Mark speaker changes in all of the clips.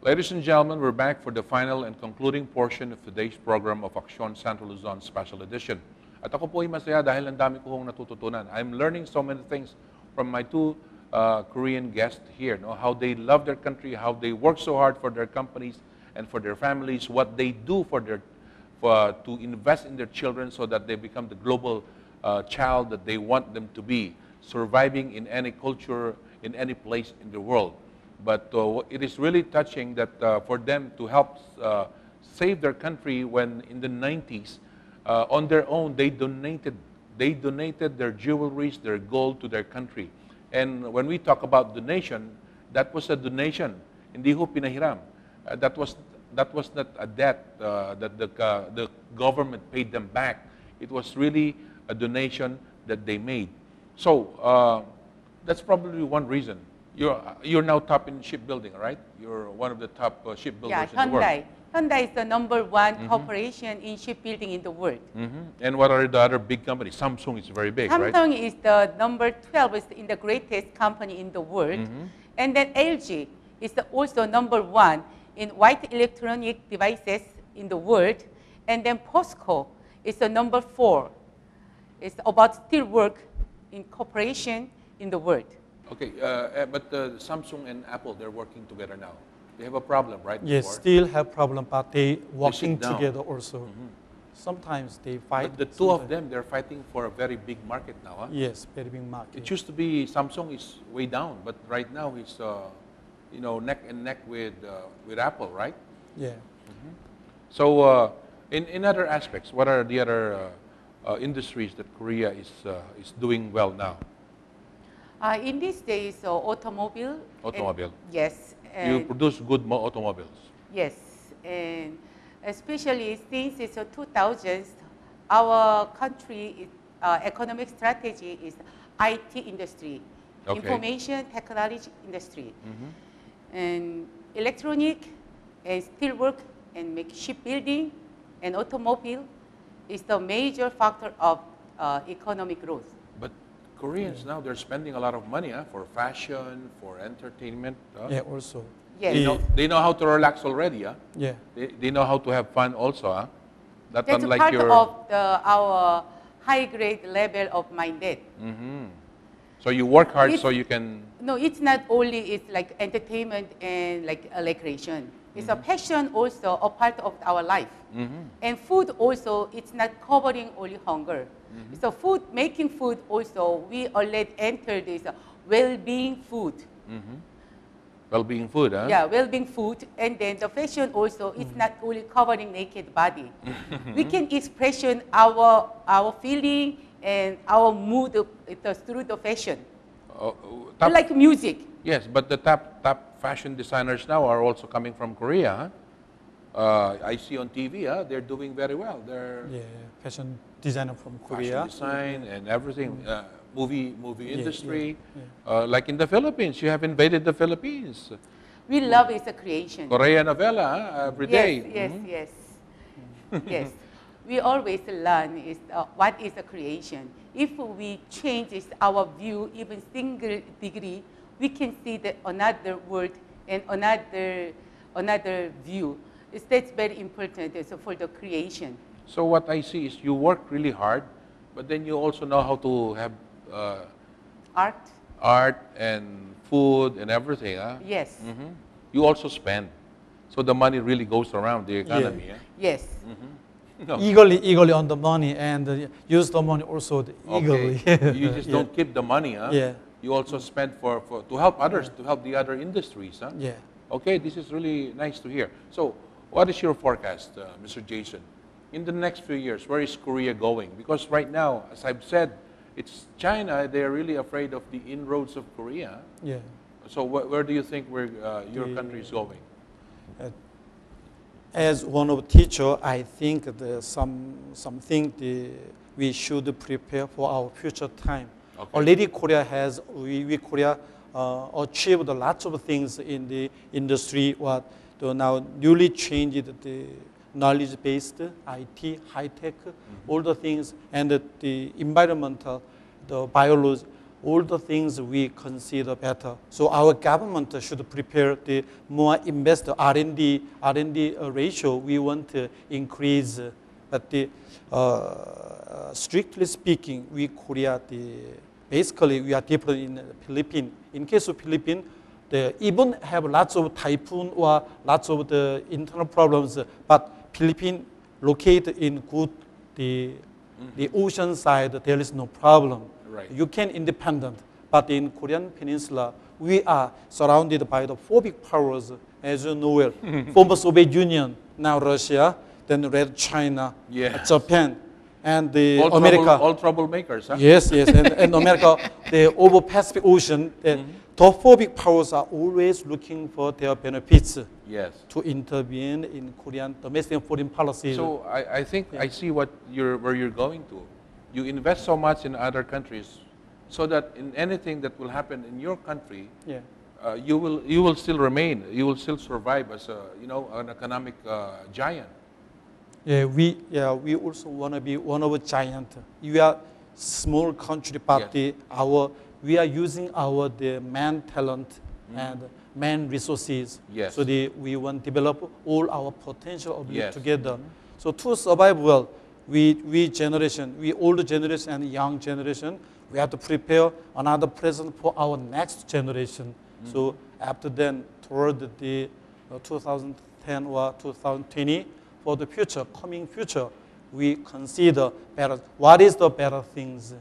Speaker 1: Ladies and gentlemen, we're back for the final and concluding portion of today's program of Action Central Luzon Special Edition. At ako po ay masaya dahil ang dami ko hong natututunan. I'm learning so many things from my two Korean guests here, no? How they love their country, how they work so hard for their companies and for their families, what they do to invest in their children so that they become the global child that they want them to be, surviving in any culture, in any place in the world. But it is really touching that for them to help save their country when in the 90s, on their own, they donated their jewelries, their gold to their country. And when we talk about donation, that was a donation. Hindi ho pinahiram. That was not a debt that the government paid them back. It was really a donation that they made. So that's probably one reason. You're now top in shipbuilding, right? You're one of the top shipbuilders in the world.
Speaker 2: Hyundai is the #1 corporation in shipbuilding in the world.
Speaker 1: And what are the other big companies? Samsung is very big, right?
Speaker 2: Samsung is the #12 is in the greatest company in the world. And then LG is also #1 in white electronic devices in the world. And then POSCO is the #4. It's about steelwork in corporation in the world.
Speaker 1: Okay, but Samsung and Apple, they're working together now. They have a problem, right?
Speaker 3: Yes, still have problem, but they working together also. Sometimes they fight.
Speaker 1: But the two of them, they're fighting for a very big market now. Huh?
Speaker 3: Yes, very big market.
Speaker 1: It used to be Samsung is way down, but right now it's neck and neck with Apple, right?
Speaker 3: Yeah.
Speaker 1: So in other aspects, what are the other industries that Korea is doing well now?
Speaker 2: In these days, automobile.
Speaker 1: Automobile.
Speaker 2: Yes.
Speaker 1: You produce good automobiles.
Speaker 2: Yes, and especially since it's 2000s, our country economic strategy is IT industry, information technology industry, and electronic and steelwork and shipbuilding and automobile is the major factor of economic growth.
Speaker 1: But Koreans now, they're spending a lot of money for fashion, for entertainment.
Speaker 3: Yeah, also.
Speaker 2: Yes.
Speaker 1: They know how to relax already.
Speaker 3: Yeah.
Speaker 1: They know how to have fun also. Not
Speaker 2: That's
Speaker 1: unlike
Speaker 2: part
Speaker 1: your...
Speaker 2: of our high-grade level of mindset.
Speaker 1: So you work hard so you can...
Speaker 2: No, it's not only it's like entertainment and like recreation. It's a passion also, a part of our life. And food also, it's not covering only hunger. So making food also, we already entered this well-being food.
Speaker 1: Well-being food, huh?
Speaker 2: Yeah, well-being food. And then the fashion also, it's not only covering naked body. We can express our feeling and our mood through the fashion. Like music.
Speaker 1: Yes, but the top fashion designers now are also coming from Korea. I see on TV, they're doing very well. They're
Speaker 3: fashion designer from Korea.
Speaker 1: Fashion design and everything. Movie industry. Like in the Philippines, you have invaded the Philippines.
Speaker 2: We love its creation.
Speaker 1: Korea novela every day.
Speaker 2: Yes. Yes. We always learn what is a creation. If we change our view even single degree, we can see another world and another view. That's very important for the creation.
Speaker 1: So what I see is you work really hard, but then you also know how to have art and food and everything.
Speaker 2: Yes.
Speaker 1: You also spend. So the money really goes around the economy.
Speaker 2: Yes.
Speaker 1: No.
Speaker 3: Eagerly on the money and use the money also eagerly.
Speaker 1: You just don't keep the money. You also spend to help others, to help the other industries.
Speaker 3: Yeah.
Speaker 1: Okay, this is really nice to hear. So what is your forecast, Mr. Jason? In the next few years, where is Korea going? Because right now, as I've said, it's China. They're really afraid of the inroads of Korea.
Speaker 3: Yeah.
Speaker 1: So where do you think your country is going?
Speaker 3: As one of teacher, I think something we should prepare for our future time.
Speaker 1: Okay.
Speaker 3: Already Korea has Korea achieved lots of things in the industry. Now newly changed the knowledge-based IT, high tech, all the things, and the environmental, the biology, all the things we consider better. So our government should prepare the more invest R&D ratio. We want to increase, but strictly speaking, we Korea basically we are different in Philippines. In case of Philippines, they even have lots of typhoon or lots of the internal problems, but Philippines located in good the ocean side, there is no problem.
Speaker 1: Right.
Speaker 3: You can independent. But in Korean Peninsula, we are surrounded by the four big powers, as you know well. Former Soviet Union, now Russia, then Red China,
Speaker 1: Yes.
Speaker 3: Japan, and the
Speaker 1: All
Speaker 3: America.
Speaker 1: all troublemakers, huh?
Speaker 3: Yes, yes, and America, the over Pacific Ocean, the four big powers are always looking for their benefits
Speaker 1: Yes.
Speaker 3: to intervene in Korean domestic and foreign policy.
Speaker 1: So I think I see where you're going to. You invest so much in other countries, so that in anything that will happen in your country,
Speaker 3: yeah.
Speaker 1: you will still remain. You will still survive as an economic giant.
Speaker 3: Yeah, we also want to be one of a giant. We are small country, but
Speaker 1: Yes.
Speaker 3: we are using the man talent and man resources.
Speaker 1: Yes.
Speaker 3: So we want to develop all our potential of
Speaker 1: Yes.
Speaker 3: together. So to survive well, we older generation and young generation, we have to prepare another present for our next generation. So after then, toward the 2010 or 2020, for the coming future, we consider better. What is the better things?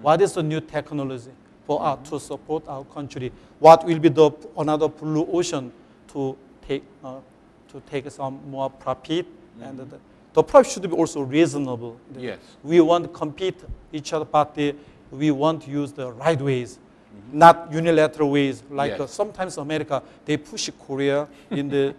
Speaker 3: What is the new technology for us to support our country? What will be another blue ocean to take some more profit? And the profit should be also reasonable.
Speaker 1: Yes.
Speaker 3: We want to compete each other, but we want to use the right ways, not unilateral ways. Like
Speaker 1: Yes.
Speaker 3: Sometimes America, they push Korea in the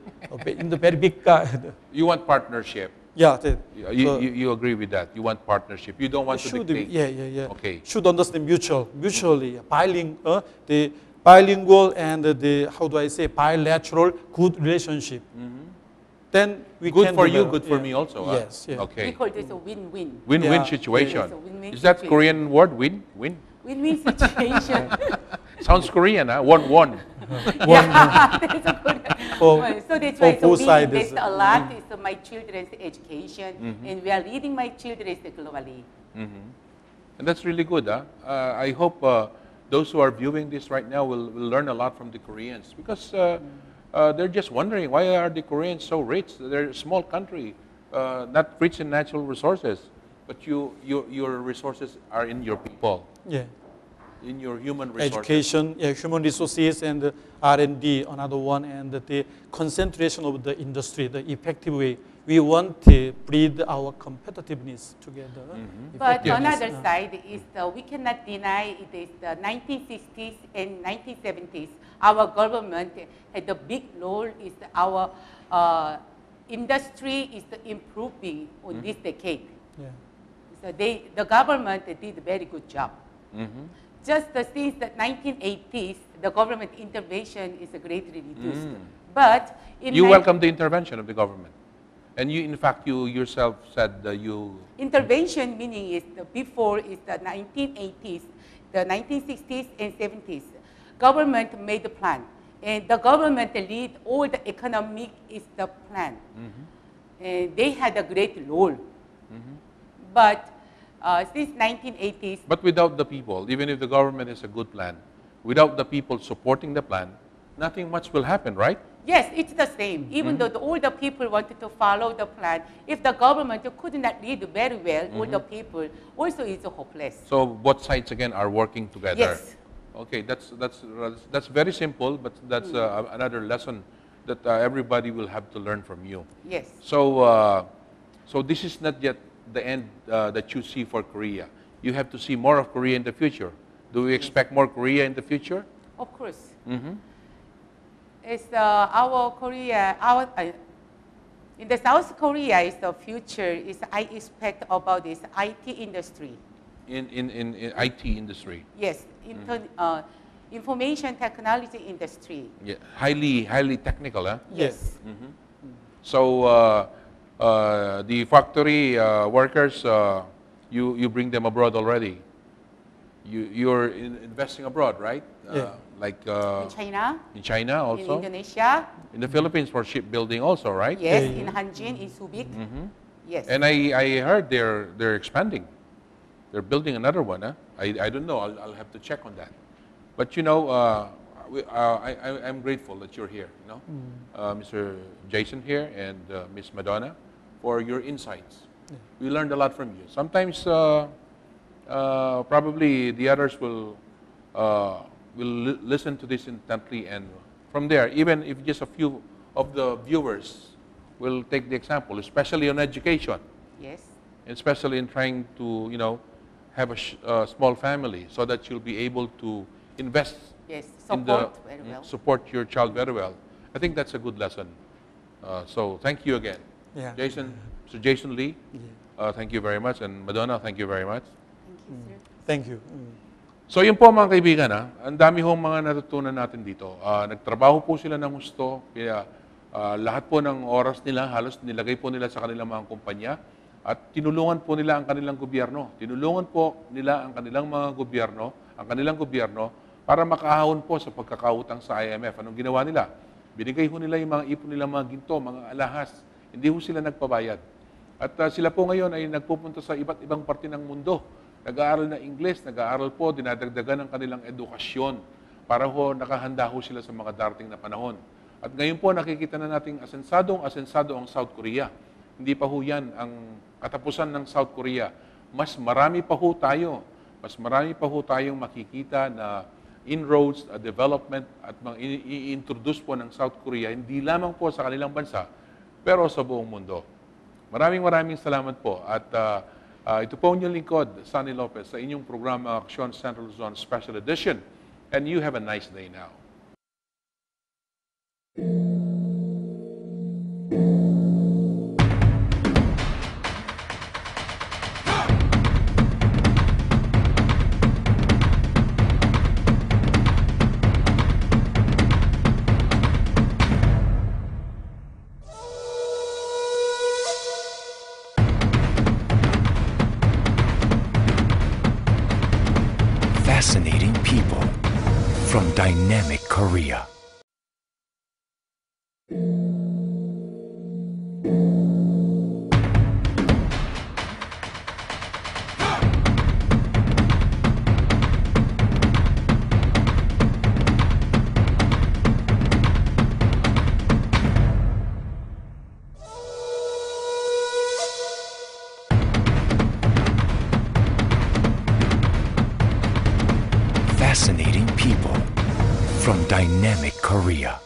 Speaker 3: very big guy.
Speaker 1: You want partnership.
Speaker 3: Yeah,
Speaker 1: You agree with that. You want partnership. You don't want to
Speaker 3: should
Speaker 1: dictate.
Speaker 3: yeah.
Speaker 1: Okay.
Speaker 3: Should understand mutually the bilingual and the bilateral good relationship. Then we
Speaker 1: Good
Speaker 3: can
Speaker 1: for
Speaker 3: do
Speaker 1: you,
Speaker 3: better.
Speaker 1: good for
Speaker 3: Yeah.
Speaker 1: me also. Huh?
Speaker 3: Yes, yeah.
Speaker 2: We
Speaker 1: Okay.
Speaker 2: call this a win-win.
Speaker 1: Win-win
Speaker 3: Yeah.
Speaker 1: situation.
Speaker 2: It's a win-win
Speaker 1: Is that
Speaker 2: situation.
Speaker 1: Korean word? Win?
Speaker 2: Win-win situation.
Speaker 1: Sounds Korean, huh? One.
Speaker 2: Yeah, that's a good
Speaker 3: For-
Speaker 2: one. So that's
Speaker 3: for
Speaker 2: why
Speaker 3: both
Speaker 2: we
Speaker 3: sides.
Speaker 2: invest a lot is my children's education, and we are leading my children globally.
Speaker 1: And that's really good. Huh? I hope those who are viewing this right now will learn a lot from the Koreans, because they're just wondering, why are the Koreans so rich? They're a small country, not rich in natural resources, but your resources are in your people,
Speaker 3: Yeah.
Speaker 1: in your human resources.
Speaker 3: Education, human resources, and R&D, another one, and the concentration of the industry, the effective way. We want to breed our competitiveness together.
Speaker 2: But
Speaker 1: Yes.
Speaker 2: another side is we cannot deny it is the 1960s and 1970s. Our government had a big role. Is our industry is improving on this decade.
Speaker 3: Yeah.
Speaker 2: So the government did a very good job. Just since the 1980s, the government intervention is greatly reduced. But
Speaker 1: You welcome the intervention of the government. And in fact, you yourself said that you...
Speaker 2: Intervention meaning is before is the 1980s, the 1960s and 70s. Government made the plan. And the government lead all the economic is the plan. And they had a great role. But since 1980s,
Speaker 1: But without the people, even if the government has a good plan, without the people supporting the plan, nothing much will happen, right?
Speaker 2: yes, it's the same. Even though all the people wanted to follow the plan, if the government could not lead very well, all the people, also it's hopeless.
Speaker 1: So both sides again are working together.
Speaker 2: Yes.
Speaker 1: Okay, that's very simple, but that's another lesson that everybody will have to learn from you.
Speaker 2: Yes.
Speaker 1: So, so this is not yet the end that you see for Korea. You have to see more of Korea in the future. Do we expect more Korea in the future?
Speaker 2: Of course. It's our Korea, in the South Korea is the future, is I expect about this IT industry.
Speaker 1: In IT industry?
Speaker 2: Yes, information technology industry.
Speaker 1: Yeah, highly technical, huh?
Speaker 2: Yes.
Speaker 1: So the factory workers, you bring them abroad already? you're investing abroad, right?
Speaker 3: Yeah.
Speaker 1: Like
Speaker 2: In China,
Speaker 1: in China
Speaker 2: in
Speaker 1: also,
Speaker 2: Indonesia,
Speaker 1: in the Philippines for shipbuilding also, right?
Speaker 2: yes,
Speaker 3: Yeah,
Speaker 2: in
Speaker 3: yeah.
Speaker 2: Hanjin, in Subic, yes.
Speaker 1: And I heard they're expanding. They're building another one. Huh? I don't know. I'll have to check on that. But you know, I'm grateful that you're here. You know, Mr. Jason here and Miss Madonna, for your insights. We learned a lot from you. Sometimes probably the others will listen to this intently, and from there, even if just a few of the viewers will take the example, especially on education,
Speaker 2: Yes,
Speaker 1: especially in trying to, you know, have a small family so that you'll be able to invest
Speaker 2: yes,
Speaker 1: in the
Speaker 2: support very well.
Speaker 1: support your child very well. I think that's a good lesson. So thank you again.
Speaker 3: Yeah.
Speaker 1: Jason, Mr. Jason Lee, thank you very much. And Madonna, thank you very much.
Speaker 2: Thank you, sir.
Speaker 3: Thank you.
Speaker 1: So yun po mga kaibigan, ang dami hong mga natutunan natin dito. Nagtrabaho po sila ng gusto, kaya lahat po ng oras nila, halos nilagay po nila sa kanilang mga kumpanya at tinulungan po nila ang kanilang gobyerno. Tinulungan po nila ang kanilang mga gobyerno, ang kanilang gobyerno para makahawon po sa pagkakautang sa IMF. Anong ginawa nila? Binigay ho nila yung mga ipon nila, mga ginto, mga alahas. Hindi ho sila nagpabayad. At sila po ngayon ay nagpupunta sa iba't ibang parte ng mundo. Nag-aaral na English, nag-aaral po, dinadagdagan ang kanilang edukasyon para ho nakahanda ho sila sa mga darating na panahon. At ngayon po nakikita na nating asensado ang South Korea. Hindi pa ho yan ang katapusan ng South Korea. Mas marami pa ho tayong makikita na inroads, development at i-introduce po ng South Korea, hindi lamang po sa kanilang bansa, pero sa buong mundo. Maraming salamat po. At ito po ang inyong lingkod, Sonny Lopez, sa inyong programa Action Central Luzon Special Edition. And you have a nice day now.
Speaker 4: Fascinating people from dynamic Korea. Fascinating people from dynamic Korea.